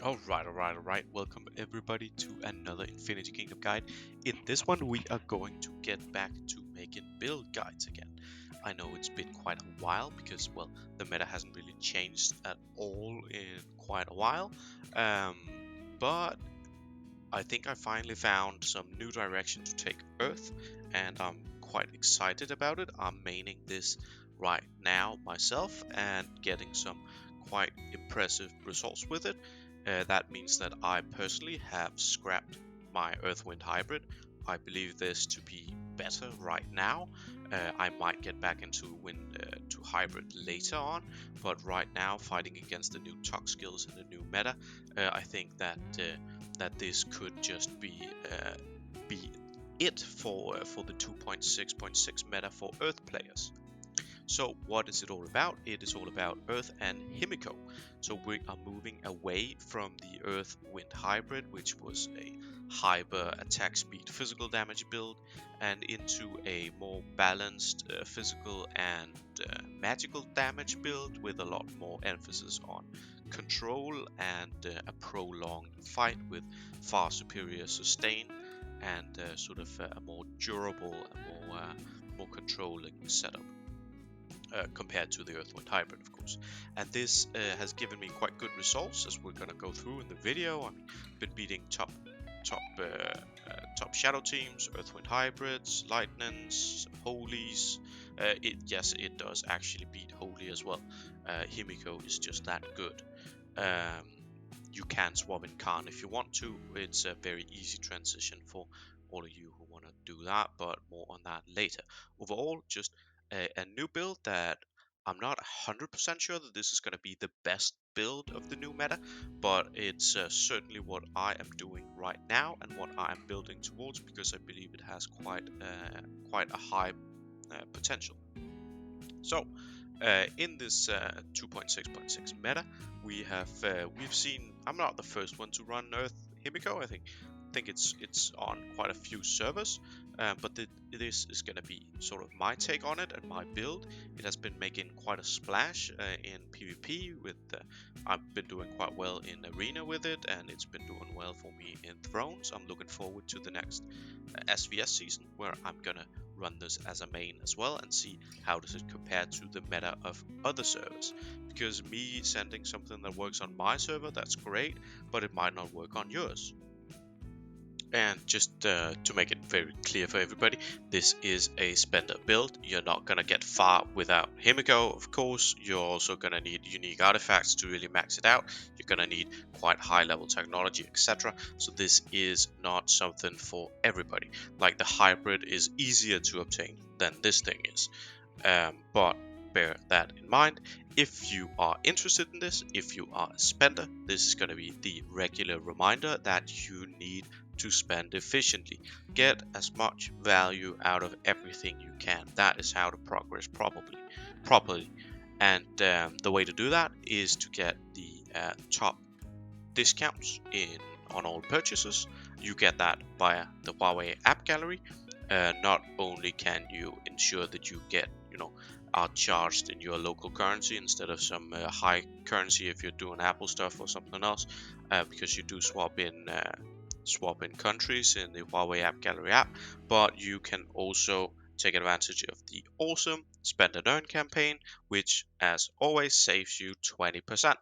Alright. Welcome everybody to another Infinity Kingdom guide. In this one, we are going to get back to making build guides again. I know it's been quite a while because, well, the meta hasn't really changed at all in quite a while. Um, but I think I finally found some new direction to take Earth, and I'm quite excited about it. I'm maining this right now myself and getting some quite impressive results with it. That means that I personally have scrapped my Earth Wind Hybrid. I believe this to be better right now. I might get back into to hybrid later on, but right now, fighting against the new Tox skills and the new meta, I think that this could just be it for the 2.6.6 meta for Earth players. So what is it all about? It is all about Earth and Himiko. So we are moving away from the Earth Wind Hybrid, which was a hyper attack speed physical damage build, and into a more balanced physical and magical damage build with a lot more emphasis on control and a prolonged fight with far superior sustain and sort of a more durable, more controlling setup. Compared to the Earth Wind Hybrid, of course. And this has given me quite good results, as we're gonna go through in the video. I've been beating top shadow teams, Earth Wind Hybrids, Lightnings, Holies. Yes, it does actually beat Holy as well. Himiko is just that good. You can swap in Khan if you want to. It's a very easy transition for all of you who want to do that, but more on that later. Overall, just a new build that I'm not 100% sure that this is going to be the best build of the new meta, but it's certainly what I am doing right now and what I am building towards, because I believe it has quite a high potential. So in this 2.6.6 meta, we've seen. I'm not the first one to run Earth Himiko. I think it's on quite a few servers, but this is going to be sort of my take on it and my build. It has been making quite a splash in PvP. I've been doing quite well in Arena with it, and it's been doing well for me in Thrones. I'm looking forward to the next SVS season, where I'm gonna run this as a main as well and see how does it compare to the meta of other servers. Because me sending something that works on my server, that's great, but it might not work on yours. And just to make it very clear for everybody, this is a spender build. You're not going to get far without Himiko, of course. You're also going to need unique artifacts to really max it out. You're going to need quite high level technology, etc. So this is not something for everybody. Like the hybrid is easier to obtain than this thing is. But bear that in mind. If you are interested in this, if you are a spender, this is going to be the regular reminder that you need to spend efficiently. Get as much value out of everything you can. That is how to progress properly. And the way to do that is to get the top discounts on all purchases. You get that via the Huawei AppGallery. Not only can you ensure that you get, are charged in your local currency instead of some high currency if you're doing Apple stuff or something else, because you do swap in countries in the Huawei AppGallery app, but you can also take advantage of the awesome Spend and Earn campaign, which as always saves you 20%.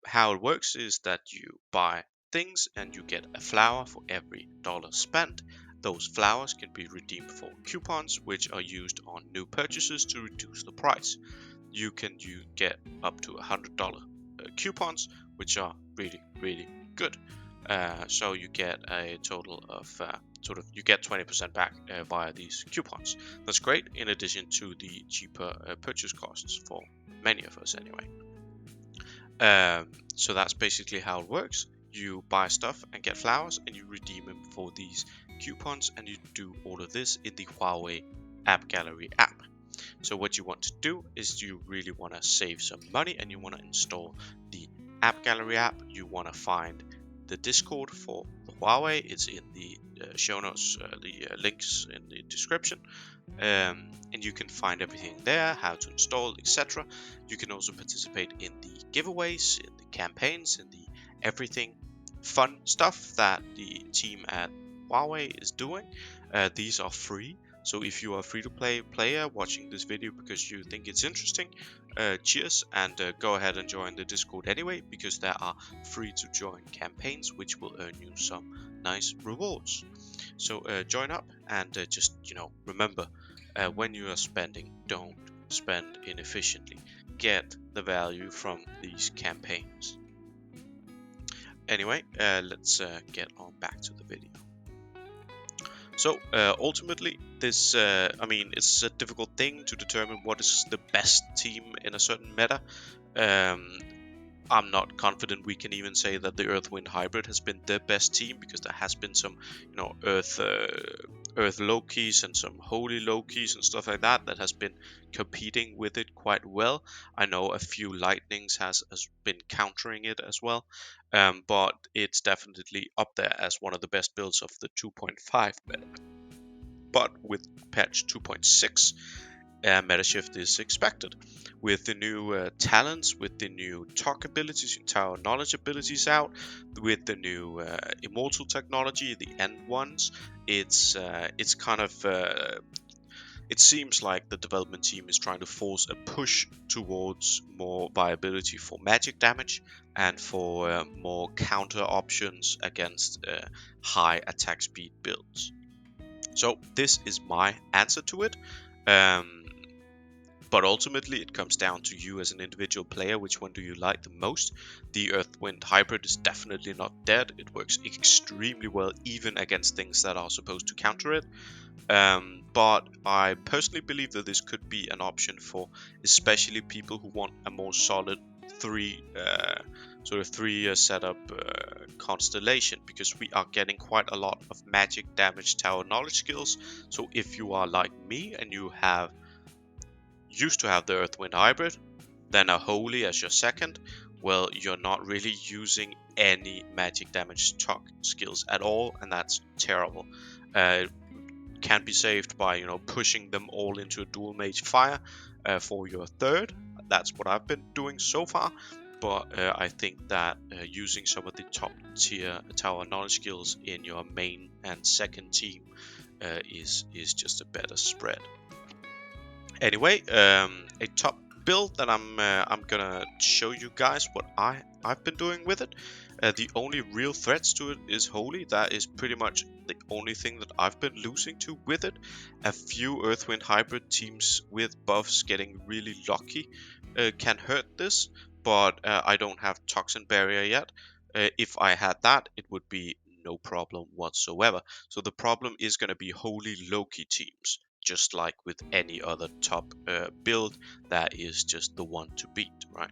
How it works is that you buy things and you get a flower for every dollar spent. Those flowers can be redeemed for coupons, which are used on new purchases to reduce the price. You can get up to $100 coupons, which are really good. So you get a total of you get 20% back via these coupons. That's great, in addition to the cheaper purchase costs for many of us anyway. So that's basically how it works. You buy stuff and get flowers, and you redeem them for these coupons, and you do all of this in the Huawei AppGallery app. So what you want to do is you really want to save some money, and you want to install the AppGallery app. You want to find the Discord for the Huawei. It's in the show notes, the links in the description, and you can find everything there, how to install, etc. You can also participate in the giveaways, in the campaigns, in the everything fun stuff that the team at Huawei is doing. These are free, so if you are a free-to-play player watching this video because you think it's interesting, cheers, and go ahead and join the Discord anyway, because there are free to join campaigns which will earn you some nice rewards. So join up, and just remember, when you are spending, don't spend inefficiently. Get the value from these campaigns. Anyway, let's get on back to the video. So ultimately, this, it's a difficult thing to determine what is the best team in a certain meta. I'm not confident we can even say that the Earth-Wind hybrid has been the best team, because there has been some, Earth Lokis and some Holy Lokis and stuff like that has been competing with it quite well. I know a few Lightnings has been countering it as well, but it's definitely up there as one of the best builds of the 2.5 meta. But with patch 2.6, meta shift is expected. With the new talents, with the new talk abilities, tower knowledge abilities out, with the new immortal technology, the end ones, it's kind of it seems like the development team is trying to force a push towards more viability for magic damage and for more counter options against high attack speed builds. So this is my answer to it. But ultimately, it comes down to you as an individual player. Which one do you like the most? The Earth-Wind hybrid is definitely not dead. It works extremely well, even against things that are supposed to counter it. But I personally believe that this could be an option for especially people who want a more solid three setup constellation, because we are getting quite a lot of magic damage tower knowledge skills. So if you are like me and you have used to have the Earth-Wind hybrid, then a Holy as your second, well, you're not really using any magic damage talk skills at all, and that's terrible. Can be saved by pushing them all into a dual mage fire for your third. That's what I've been doing so far, but I think that using some of the top tier tower knowledge skills in your main and second team is just a better spread. Anyway, a top build that I'm gonna show you guys what I've been doing with it. The only real threats to it is Holy. That is pretty much the only thing that I've been losing to with it. A few Earth-Wind hybrid teams with buffs getting really lucky can hurt this, but I don't have Toxin Barrier yet. If I had that, it would be no problem whatsoever. So the problem is going to be Holy Loki teams, just like with any other top build. That is just the one to beat, right?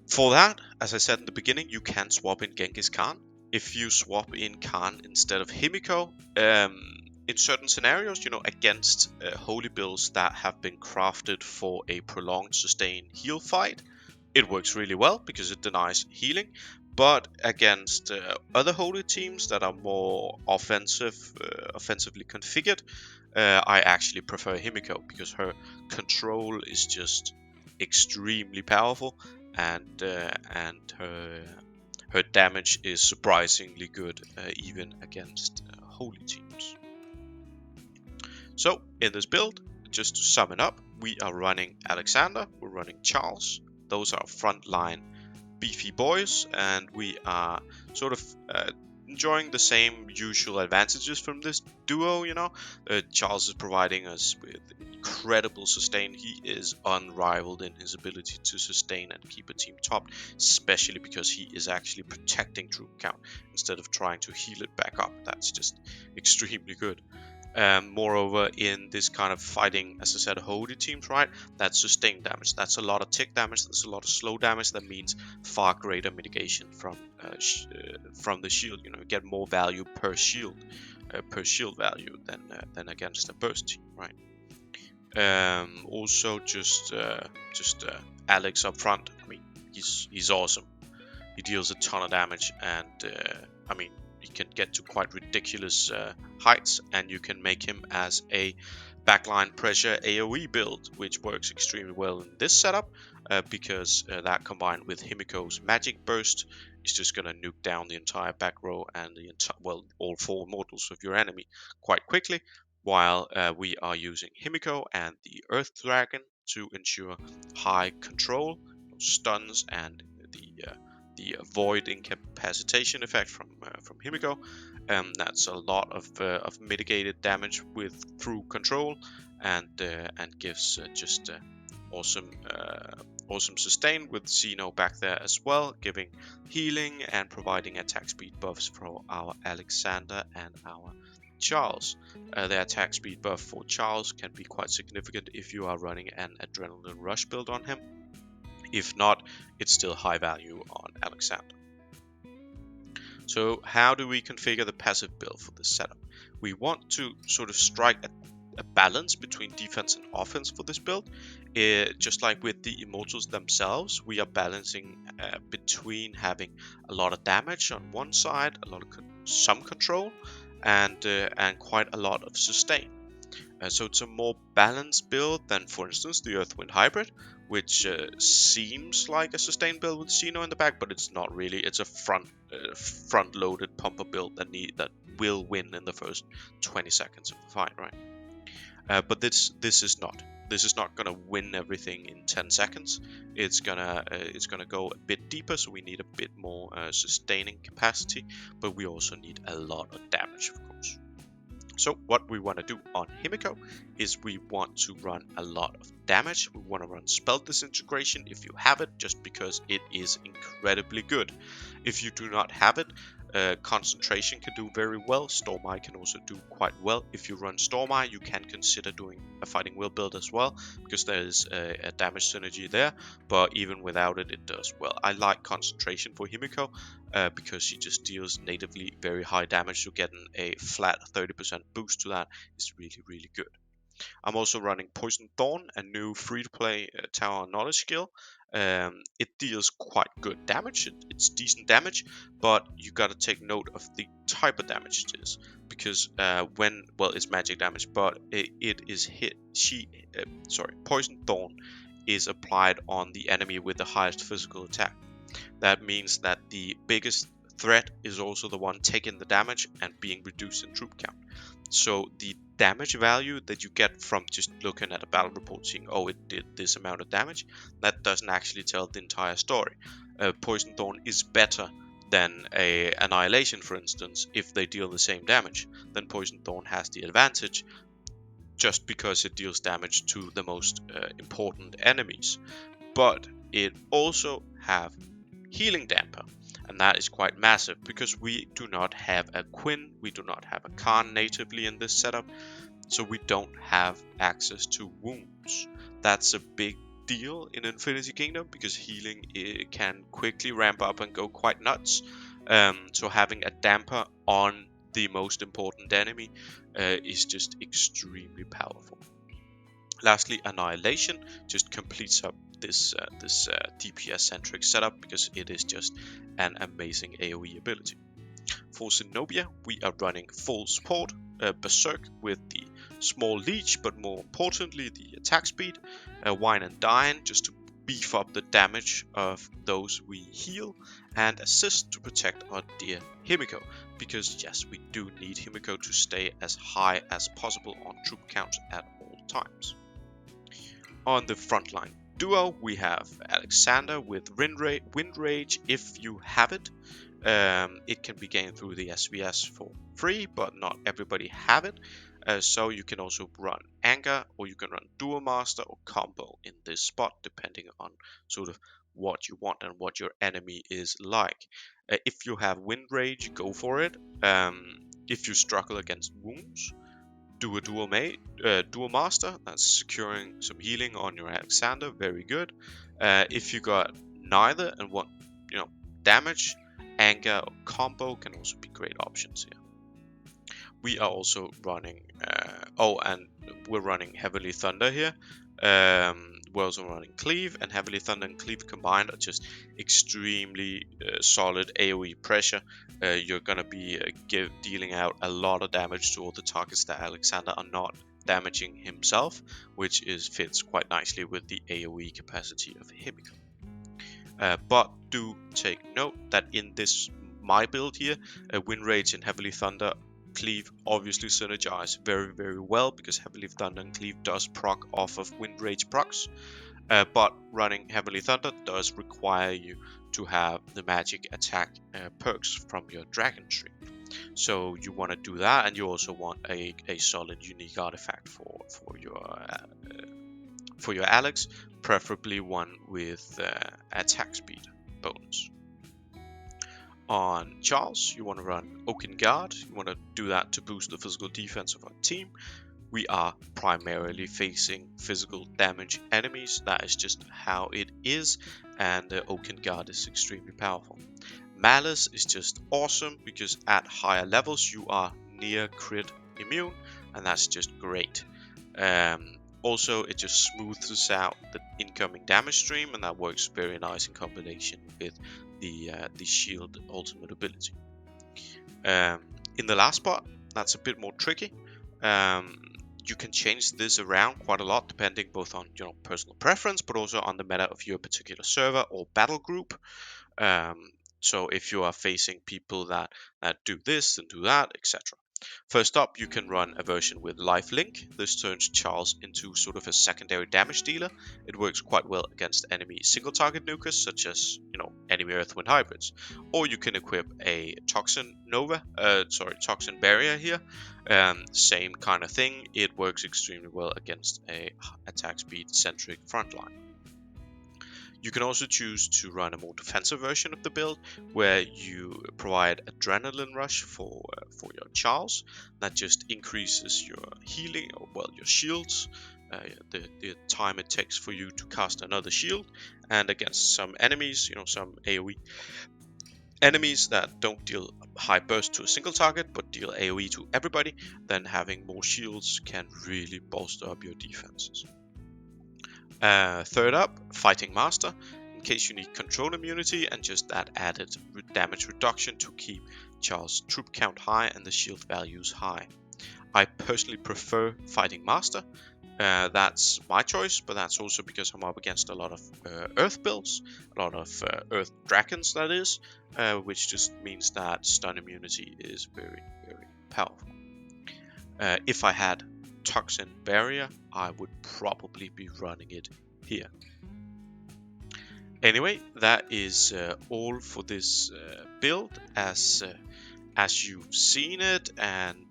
For that, as I said in the beginning, you can swap in Genghis Khan. If you swap in Khan instead of Himiko, in certain scenarios, against holy builds that have been crafted for a prolonged sustained heal fight, it works really well because it denies healing. But against other holy teams that are more offensively configured, I actually prefer Himiko, because her control is just extremely powerful, and her damage is surprisingly good even against holy teams. So in this build, just to sum it up, we are running Alexander, we're running Charles. Those are frontline beefy boys, and we are sort of enjoying the same usual advantages from this duo. Charles is providing us with incredible sustain. He is unrivaled in his ability to sustain and keep a team top, especially because he is actually protecting troop count instead of trying to heal it back up. That's just extremely good. Moreover, in this kind of fighting, as I said, holy teams, right, that's sustained damage. That's a lot of tick damage. That's a lot of slow damage. That means far greater mitigation from the shield. You get more value per shield value than against a burst team, right? Also, just Alex up front. I mean, he's awesome. He deals a ton of damage, and he can get to quite ridiculous heights, and you can make him as a backline pressure AoE build, which works extremely well in this setup because that combined with Himiko's magic burst is just going to nuke down the entire back row and the all 4 mortals of your enemy quite quickly, while we are using Himiko and the Earth Dragon to ensure high control, stuns, and the void incapacitation effect from Himiko. That's a lot of mitigated damage through control, and gives just awesome awesome sustain with Xeno back there as well, giving healing and providing attack speed buffs for our Alexander and our Charles. The attack speed buff for Charles can be quite significant if you are running an adrenaline rush build on him. If not, it's still high value on Alexander. So how do we configure the passive build for this setup? We want to sort of strike a balance between defense and offense for this build. Just like with the Immortals themselves, we are balancing between having a lot of damage on one side, some control, and quite a lot of sustain. So it's a more balanced build than, for instance, the Earthwind Hybrid, which seems like a sustain build with Xeno in the back, but it's not really. It's a front-loaded pumper build that will win in the first 20 seconds of the fight, right? But this is not. This is not gonna win everything in 10 seconds. It's gonna go a bit deeper, so we need a bit more sustaining capacity, but we also need a lot of damage, of course. So what we want to do on Himiko is we want to run a lot of damage. We want to run spell disintegration if you have it, just because it is incredibly good. If you do not have it, concentration can do very well. Storm Eye can also do quite well. If you run Storm Eye, you can consider doing a Fighting Will build as well, because there is a damage synergy there, but even without it, it does well. I like concentration for Himiko because she just deals natively very high damage, so getting a flat 30% boost to that is really, really good. I'm also running Poison Thorn, a new free-to-play Tower of Knowledge skill. It deals quite good damage. It's decent damage, but you gotta take note of the type of damage it is, because it's magic damage, but it is hit. Poison Thorn is applied on the enemy with the highest physical attack. That means that the biggest threat is also the one taking the damage and being reduced in troop count. So the damage value that you get from just looking at a battle report saying, oh, it did this amount of damage, that doesn't actually tell the entire story. Poison Thorn is better than a Annihilation, for instance. If they deal the same damage, then Poison Thorn has the advantage, just because it deals damage to the most important enemies. But it also have healing damper, and that is quite massive because we do not have a Quinn, we do not have a Khan natively in this setup, so we don't have access to wounds. That's a big deal in Infinity Kingdom because healing can quickly ramp up and go quite nuts. So having a damper on the most important enemy is just extremely powerful. Lastly, Annihilation just completes up this DPS-centric setup because it is just an amazing AoE ability. For Zenobia, we are running full support, Berserk with the small leech, but more importantly the attack speed, Wine and Dine just to beef up the damage of those we heal, and Assist to protect our dear Himiko, because yes, we do need Himiko to stay as high as possible on troop counts at all times. On the frontline duo, we have Alexander with Wind Rage if you have it. It can be gained through the SVS for free, but not everybody have it. So you can also run Anger, or you can run Duo Master or Combo in this spot, depending on sort of what you want and what your enemy is like. If you have Wind Rage, go for it. If you struggle against wounds, do a Duo Master. That's securing some healing on your Alexander. Very good. If you got neither and want, damage, Anger or Combo can also be great options here. We are also running, and we're running Heavenly Thunder here. We're also running Cleave, and Heavenly Thunder and Cleave combined are just extremely solid AoE pressure. You're gonna be dealing out a lot of damage to all the targets that Alexander are not damaging himself, which fits quite nicely with the AoE capacity of Himiko. But do take note that in my build here, Wind Rage and Heavily Thunder Cleave obviously synergize very, very well, because Heavily Thunder and Cleave does proc off of Wind Rage procs. But running Heavily Thunder does require you to have the magic attack perks from your Dragon Tree. So you want to do that, and you also want a solid unique artifact for your Alex, preferably one with attack speed bonus. On Charles, you want to run Oaken Guard. You want to do that to boost the physical defense of our team. We are primarily facing physical damage enemies. That is just how it is, and Oaken Guard is extremely powerful. Malice is just awesome because at higher levels you are near crit immune, and that's just great. Also, it just smooths out the incoming damage stream, and that works very nice in combination with the shield ultimate ability. In the last part, that's a bit more tricky. You can change this around quite a lot, depending both on personal preference, but also on the meta of your particular server or battle group. So if you are facing people that do this and do that, etc. First up, you can run a version with Lifelink. This turns Charles into sort of a secondary damage dealer. It works quite well against enemy single target nukers, such as enemy Earthwind hybrids. Or you can equip a Toxin Barrier here. Same kind of thing. It works extremely well against a attack speed centric frontline. You can also choose to run a more defensive version of the build, where you provide Adrenaline Rush for your Charles. That just increases your healing, your shields, the time it takes for you to cast another shield, and against some enemies, some AoE enemies that don't deal high burst to a single target, but deal AoE to everybody, then having more shields can really bolster up your defenses. Third up, Fighting Master, in case you need control immunity and just that added damage reduction to keep Charles' troop count high and the shield values high. I personally prefer Fighting Master. That's my choice, but that's also because I'm up against a lot of Earth builds, a lot of Earth Dragons, that is, which just means that stun immunity is very, very powerful. If I had Toxin Barrier, I would probably be running it here. Anyway, that is all for this build as you've seen it, and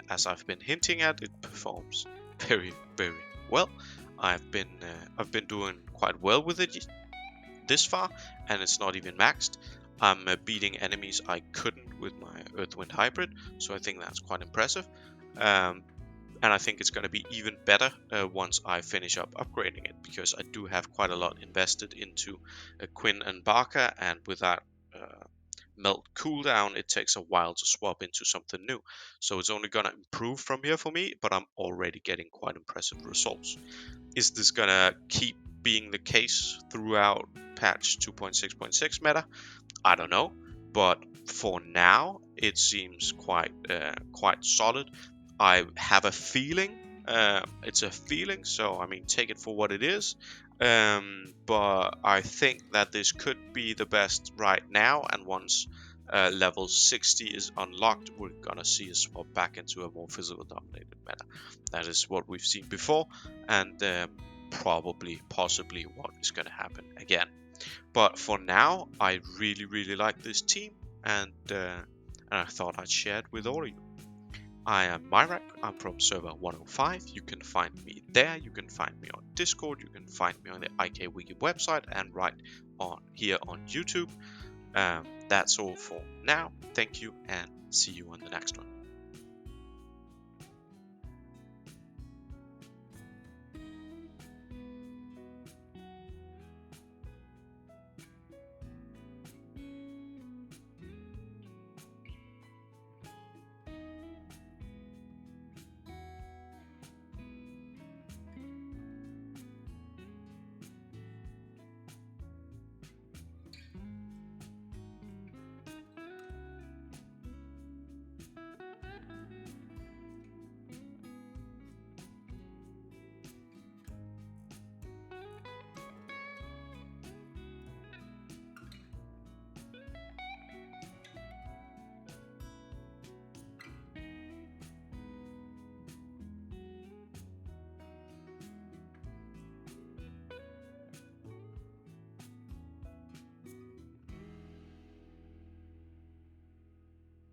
as I've been hinting at, it performs very, very well. I've been doing quite well with it this far, and it's not even maxed. I'm beating enemies I couldn't with my Earthwind hybrid, so I think that's quite impressive. And I think it's going to be even better once I finish up upgrading it, because I do have quite a lot invested into Quinn and Barker, and with that melt cooldown, it takes a while to swap into something new. So it's only going to improve from here for me, but I'm already getting quite impressive results. Is this going to keep being the case throughout patch 2.6.6 meta? I don't know, but for now it seems quite solid. I have a feeling, it's a feeling, so I mean, take it for what it is. But I think that this could be the best right now, and once level 60 is unlocked, we're gonna see a swap back into a more physical dominated meta. That is what we've seen before, and possibly what is gonna happen again. But for now, I really, really like this team, and I thought I'd share it with all of you. I am Myrak, I'm from server 105. You can find me there, you can find me on Discord, you can find me on the IK Wiki website, and right here on YouTube. That's all for now. Thank you, and see you on the next one.